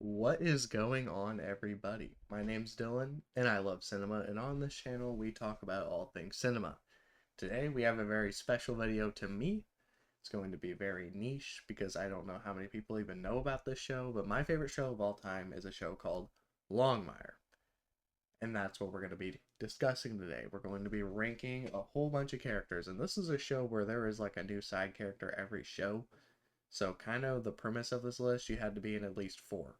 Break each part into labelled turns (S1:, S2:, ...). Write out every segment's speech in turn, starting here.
S1: What is going on, everybody? My name's Dylan, and I love cinema, and on this channel we talk about all things cinema. Today we have a very special video to me. It's going to be very niche because I don't know how many people even know about this show, but my favorite show of all time is a show called Longmire. And that's what we're going to be discussing today. We're going to be ranking a whole bunch of characters, and this is a show where there is like a new side character every show. So kind of the premise of this list, you had to be in at least four.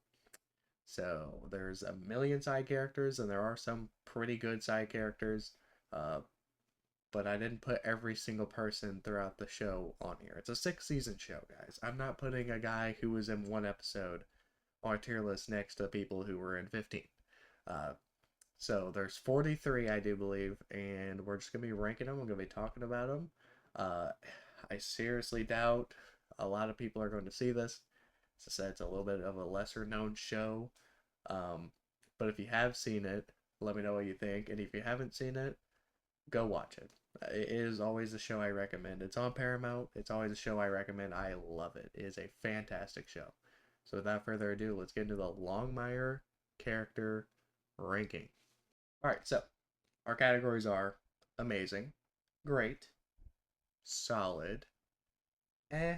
S1: So there's a million side characters, and there are some pretty good side characters, uh, but I didn't put every single person throughout the show on here. It's a 6 season show, guys. I'm not putting a guy who was in one episode on a tier list next to people who were in 15. Uh, so there's 43, I do believe, and we're just going to be ranking them. I'm going to be talking about them. Uh, I seriously doubt a lot of people are going to see this. As I said, it's a little bit of a lesser known show. Um, but if you have seen it, let me know what you think. And if you haven't seen it, go watch it. It is always a show I recommend. It's on Paramount. It's always a show I recommend. I love it. It is a fantastic show. So without further ado, let's get into the Longmire character ranking. All right, so our categories are amazing, great, solid, eh,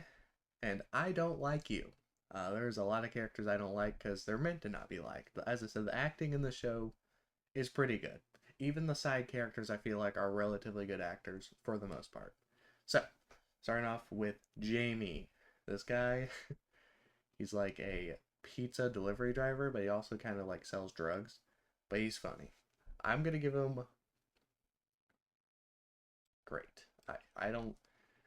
S1: and I don't like you. There's a lot of characters I don't like because they're meant to not be liked. But as I said, the acting in the show is pretty good. Even the side characters I feel like are relatively good actors for the most part. So, starting off with Jamie. This guy, he's like a pizza delivery driver, but he also kind of like sells drugs. But he's funny. I'm gonna give him great. I don't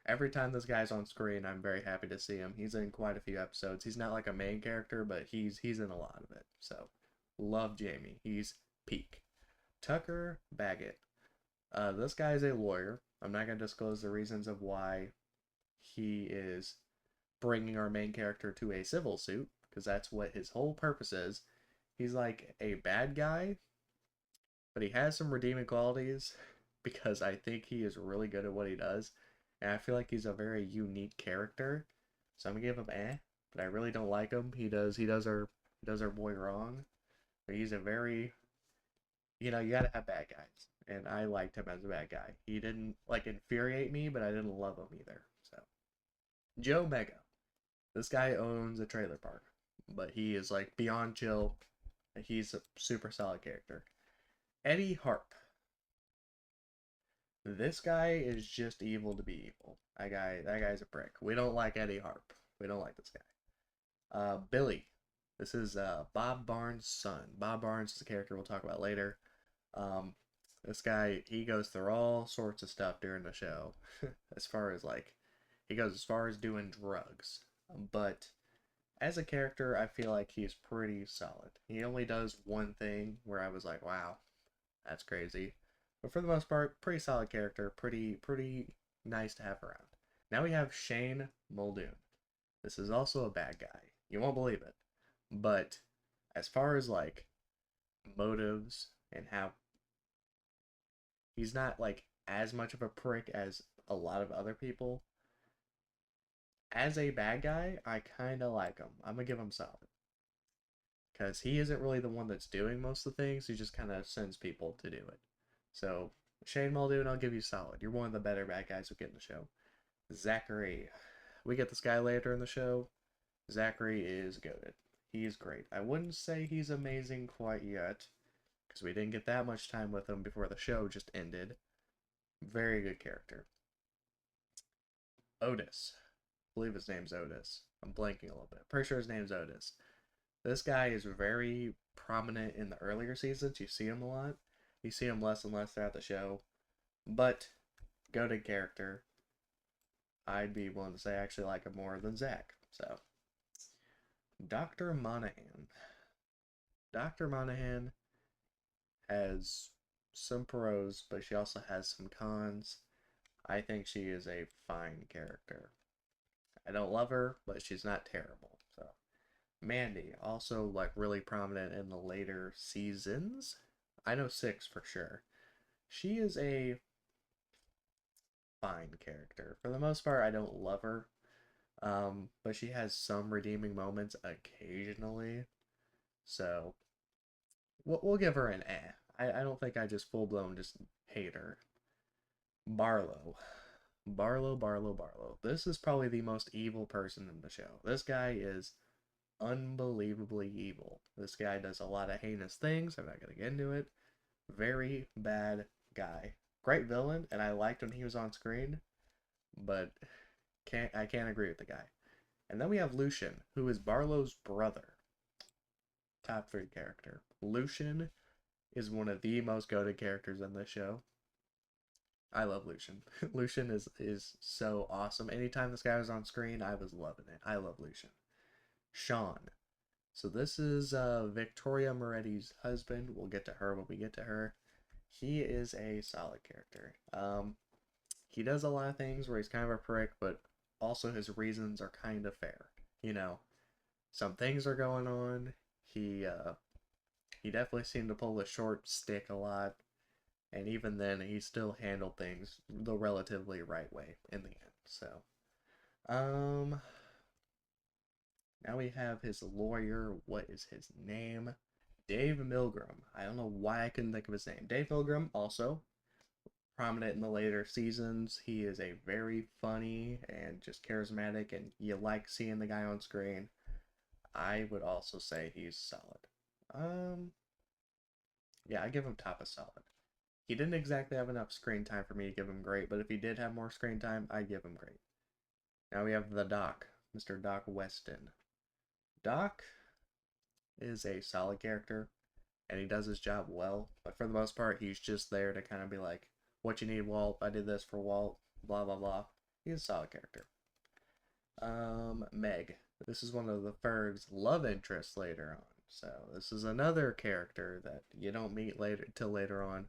S1: every time this guy's on screen, I'm very happy to see him. He's in quite a few episodes. He's not like a main character, but he's in a lot of it. So, love Jamie. He's peak. Tucker Baggett. This guy is a lawyer. I'm not going to disclose the reasons of why he is bringing our main character to a civil suit, because that's what his whole purpose is. He's like a bad guy, but he has some redeeming qualities because I think he is really good at what he does. And I feel like he's a very unique character. So I'm gonna give him but I really don't like him. He does our boy wrong. But he's a very you gotta have bad guys. And I liked him as a bad guy. He didn't like infuriate me, but I didn't love him either. So Joe Mega. This guy owns a trailer park. But he is like beyond chill. He's a super solid character. Eddie Harp. This guy is just evil to be evil. That guy's a prick. We don't like Eddie Harp. We don't like this guy. Billy. This is Bob Barnes' son. Bob Barnes is a character we'll talk about later. Um, this guy, he goes through all sorts of stuff during the show. As far as like, he goes as far as doing drugs. But as a character, I feel like he's pretty solid. He only does one thing where I was like, wow, that's crazy. But for the most part, pretty solid character, pretty nice to have around. Now we have Shane Muldoon. This is also a bad guy. You won't believe it. But as far as like motives and how he's not like as much of a prick as a lot of other people, as a bad guy, I kind of like him. I'm gonna give him solid because he isn't really the one that's doing most of the things. He just kind of sends people to do it. So Shane Muldoon, I'll give you solid. You're one of the better bad guys we get in the show. Zachary, we get this guy later in the show. Zachary is goated. He's great. I wouldn't say he's amazing quite yet because we didn't get that much time with him before the show just ended. Very good character. Otis. I believe his name's Otis. I'm blanking a little bit. Pretty sure his name's Otis. This guy is very prominent in the earlier seasons. You see him a lot. You see him less and less throughout the show. But, goated character. I'd be willing to say I actually like him more than Zach. So, Dr. Monahan. Dr. Monahan has some pros, but she also has some cons. I think she is a fine character. I don't love her, but she's not terrible. So, Mandy, also like really prominent in the later seasons. I know 6 for sure. She is a fine character. For the most part, I don't love her. But she has some redeeming moments occasionally. So we'll give her an eh. I don't think I just full blown just hate her. Barlow. Barlow. This is probably the most evil person in the show. This guy is unbelievably evil. This guy does a lot of heinous things. I'm not going to get into it. Very bad guy. Great villain, and I liked when he was on screen, but I can't agree with the guy. And then we have Lucian, who is Barlow's brother. Top 3 character. Lucian is one of the most goated characters in this show. I love Lucian. Lucian is so awesome. Anytime this guy was on screen, I was loving it. I love Lucian. Sean. So this is Victoria Moretti's husband. We'll get to her when we get to her. He is a solid character. He does a lot of things where he's kind of a prick, but also his reasons are kind of fair. You know, some things are going on. He definitely seemed to pull the short stick a lot. And even then, he still handled things the relatively right way in the end. So, now we have his lawyer. What is his name? Dave Milgram. I don't know why I couldn't think of his name. Dave Milgram, also prominent in the later seasons. He is a very funny and just charismatic, and you like seeing the guy on screen. I would also say he's solid. Yeah, I give him top of solid. He didn't exactly have enough screen time for me to give him great, but if he did have more screen time, I'd give him great. Now we have the Doc, Mr. Doc Weston. Doc is a solid character, and he does his job well, but for the most part, he's just there to kind of be like, what you need, Walt? I did this for Walt, blah, blah, blah. He's a solid character. Meg. This is one of the Ferg's love interests later on. So this is another character that you don't meet till later on.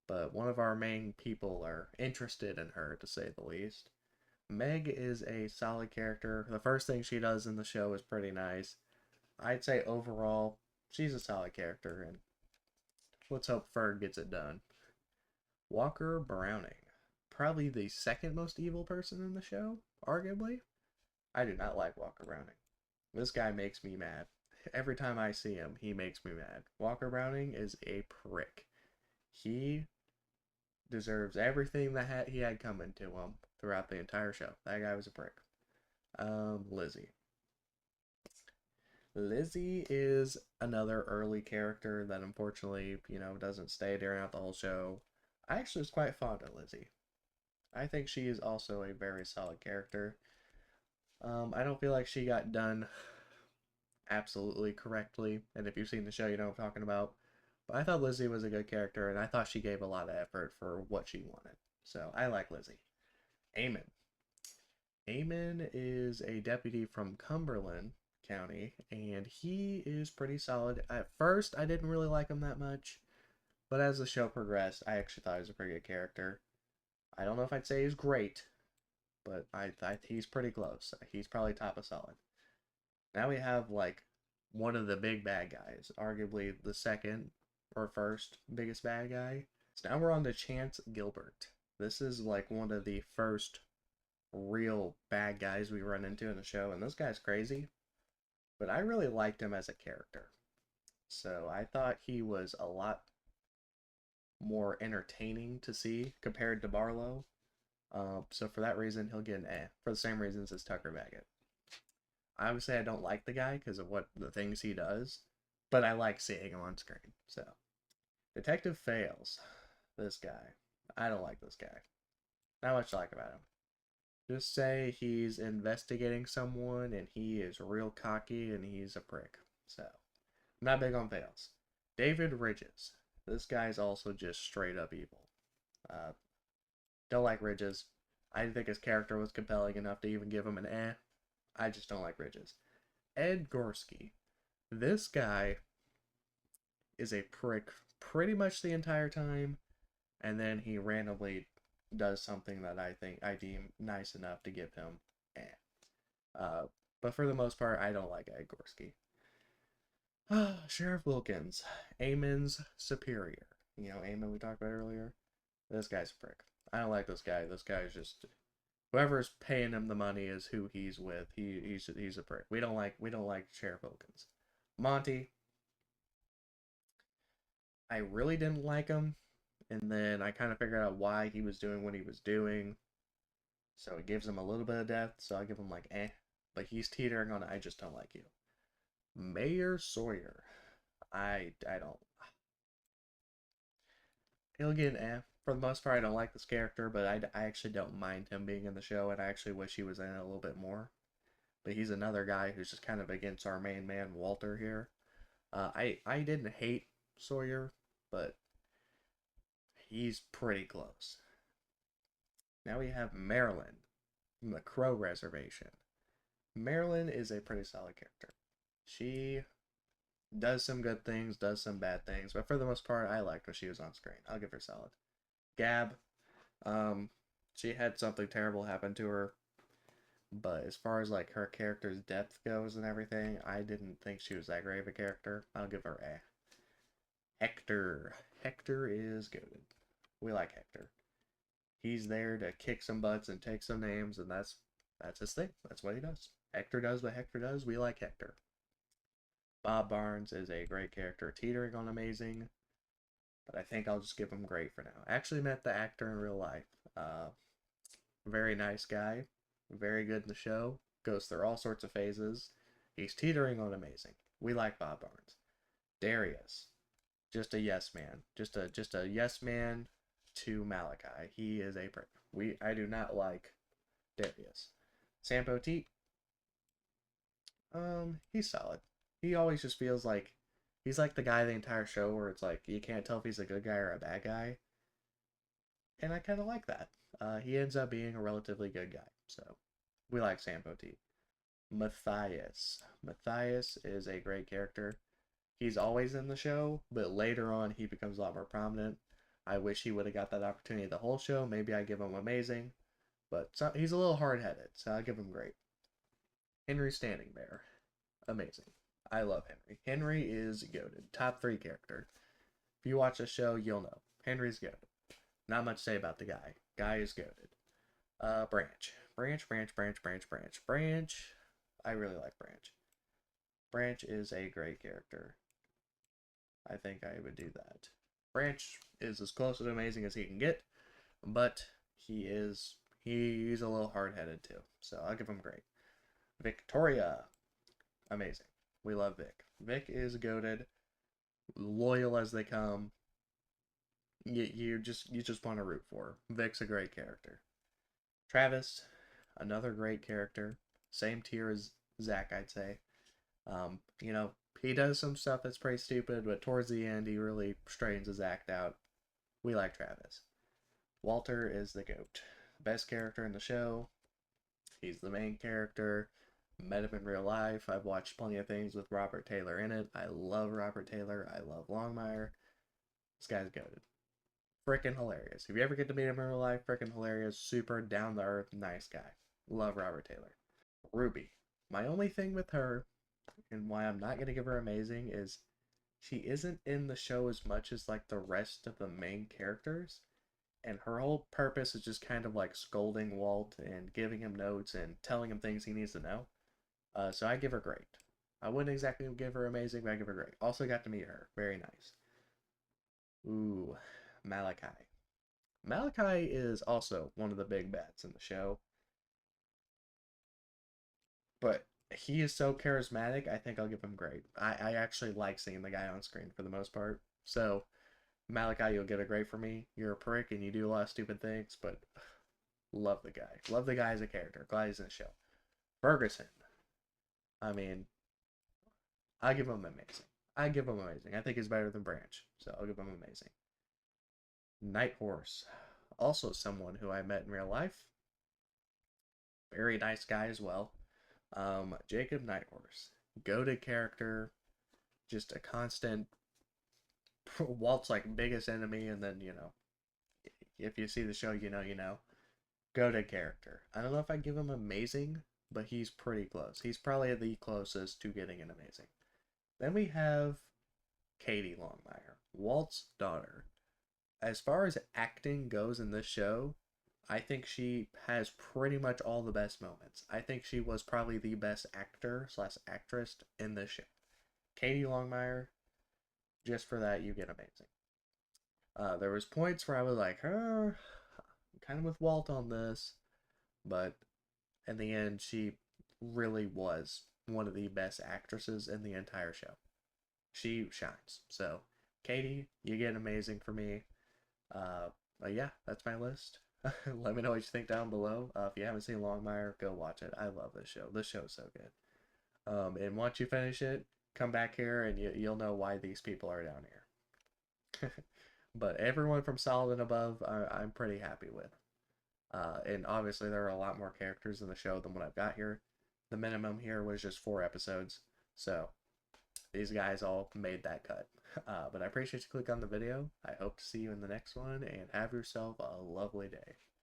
S1: But one of our main people are interested in her, to say the least. Meg is a solid character. The first thing she does in the show is pretty nice. I'd say overall, she's a solid character, and let's hope Ferg gets it done. Walker Browning. Probably the second most evil person in the show, arguably. I do not like Walker Browning. This guy makes me mad. Every time I see him, he makes me mad. Walker Browning is a prick. He deserves everything that he had coming to him throughout the entire show. That guy was a prick. Lizzie. Lizzie is another early character that unfortunately, doesn't stay during the whole show. I actually was quite fond of Lizzie. I think she is also a very solid character. I don't feel like she got done absolutely correctly, and if you've seen the show, you know what I'm talking about. But I thought Lizzie was a good character, and I thought she gave a lot of effort for what she wanted. So I like Lizzie. Eamon. Eamon is a deputy from Cumberland County, and he is pretty solid. At first, I didn't really like him that much, but as the show progressed, I actually thought he was a pretty good character. I don't know if I'd say he's great, but I thought he's pretty close. He's probably top of solid. Now we have, like, one of the big bad guys, arguably the second or first biggest bad guy. So now we're on to Chance Gilbert. This is like one of the first real bad guys we run into in the show, and this guy's crazy, but I really liked him as a character. So I thought he was a lot more entertaining to see compared to Barlow. So for that reason, he'll get an eh. For the same reasons as Tucker Baggett. Obviously, I don't like the guy because of what the things he does, but I like seeing him on screen. So, Detective Fails. This guy. I don't like this guy. Not much to like about him. Just say he's investigating someone and he is real cocky and he's a prick. So, I'm not big on Fails. David Ridges. This guy's also just straight up evil. Don't like Ridges. I didn't think his character was compelling enough to even give him an eh. I just don't like Ridges. Ed Gorski. This guy is a prick pretty much the entire time, and then he randomly does something that I deem nice enough to give him eh. But for the most part, I don't like Ed Gorski. Sheriff Wilkins. Eamon's superior. Eamon we talked about earlier. This guy's a prick. I don't like this guy. This guy's just... Whoever's paying him the money is who he's with. He's a prick. We don't like Sheriff Wilkins. Monty. I really didn't like him, and then I kind of figured out why he was doing what he was doing. So it gives him a little bit of depth. So I give him like eh, but he's teetering on I just don't like you. Mayor Sawyer. I don't. He'll get an eh. For the most part, I don't like this character, but I actually don't mind him being in the show, and I actually wish he was in it a little bit more. But he's another guy who's just kind of against our main man Walter here. I didn't hate Sawyer, but he's pretty close. Now we have Marilyn from the Crow Reservation. Marilyn is a pretty solid character. She does some good things, does some bad things, but for the most part, I liked when she was on screen. I'll give her solid. Gab, um, she had something terrible happen to her, but as far as like her character's depth goes and everything, I didn't think she was that great of a character. I'll give her a. Hector. Hector is goated. We like Hector. He's there to kick some butts and take some names, and that's his thing. That's what he does. Hector does what Hector does. We like Hector. Bob Barnes is a great character, teetering on amazing, but I think I'll just give him great for now. I actually met the actor in real life. Very nice guy, very good in the show, goes through all sorts of phases. He's teetering on amazing. We like Bob Barnes. Darius, just a yes man, just a yes man to Malachi. He is a prick. I do not like Darius. Sam Poteet, he's solid. He always just feels like he's like the guy the entire show where it's like you can't tell if he's a good guy or a bad guy, and I kind of like that. He ends up being a relatively good guy, so we like Sam Poteet. Matthias. Matthias is a great character. He's always in the show, but later on he becomes a lot more prominent. I wish he would have got that opportunity the whole show. Maybe I give him amazing, but he's a little hard headed, so I give him great. Henry Standing Bear, amazing. I love Henry. Henry is goated. Top 3 character. If you watch the show, you'll know. Henry's goated. Not much to say about the guy. Guy is goated. Branch. Branch. I really like Branch. Branch is a great character. I think I would do that. Branch is as close to amazing as he can get, but he's a little hard headed too. So I'll give him great. Victoria, amazing. We love Vic. Vic is goated, loyal as they come. You just want to root for her. Vic's a great character. Travis, another great character. Same tier as Zach, I'd say. You know, he does some stuff that's pretty stupid, but towards the end, he really straightens his act out. We like Travis. Walter is the GOAT. Best character in the show. He's the main character. Met him in real life. I've watched plenty of things with Robert Taylor in it. I love Robert Taylor. I love Longmire. This guy's goated. Freaking hilarious. If you ever get to meet him in real life, freaking hilarious. Super down to earth, nice guy. Love Robert Taylor. Ruby. My only thing with her, and why I'm not going to give her amazing, is she isn't in the show as much as like the rest of the main characters. And her whole purpose is just kind of like scolding Walt and giving him notes and telling him things he needs to know. So I give her great. I wouldn't exactly give her amazing, but I give her great. Also got to meet her. Very nice. Ooh, Malachi. Malachi is also one of the big bats in the show, but he is so charismatic. I think I'll give him great. I actually like seeing the guy on screen for the most part. So Malachi, you'll get a great for me. You're a prick and you do a lot of stupid things, but love the guy. Love the guy as a character. Glad he's in the show. Ferguson. I mean, I give him amazing. I give him amazing. I think he's better than Branch, so I'll give him amazing. Night Horse. Also someone who I met in real life. Very nice guy as well. Jacob Nighthorse. Goated character. Just a constant Walt's like biggest enemy, and then if you see the show, you know. Goated character. I don't know if I give him amazing, but he's pretty close. He's probably the closest to getting an amazing. Then we have Katie Longmire, Walt's daughter. As far as acting goes in this show, I think she has pretty much all the best moments. I think she was probably the best actor slash actress in this show. Katie Longmire, just for that, you get amazing. There was points where I was like, I'm kind of with Walt on this, but in the end, she really was one of the best actresses in the entire show. She shines. So, Katie, you get amazing for me. But yeah, that's my list. Let me know what you think down below. If you haven't seen Longmire, go watch it. I love this show. This show's so good. And once you finish it, come back here and you'll know why these people are down here. But everyone from Solid and above, I'm pretty happy with. And obviously, there are a lot more characters in the show than what I've got here. The minimum here was just 4 episodes. So, these guys all made that cut. But I appreciate you click on the video. I hope to see you in the next one, and have yourself a lovely day.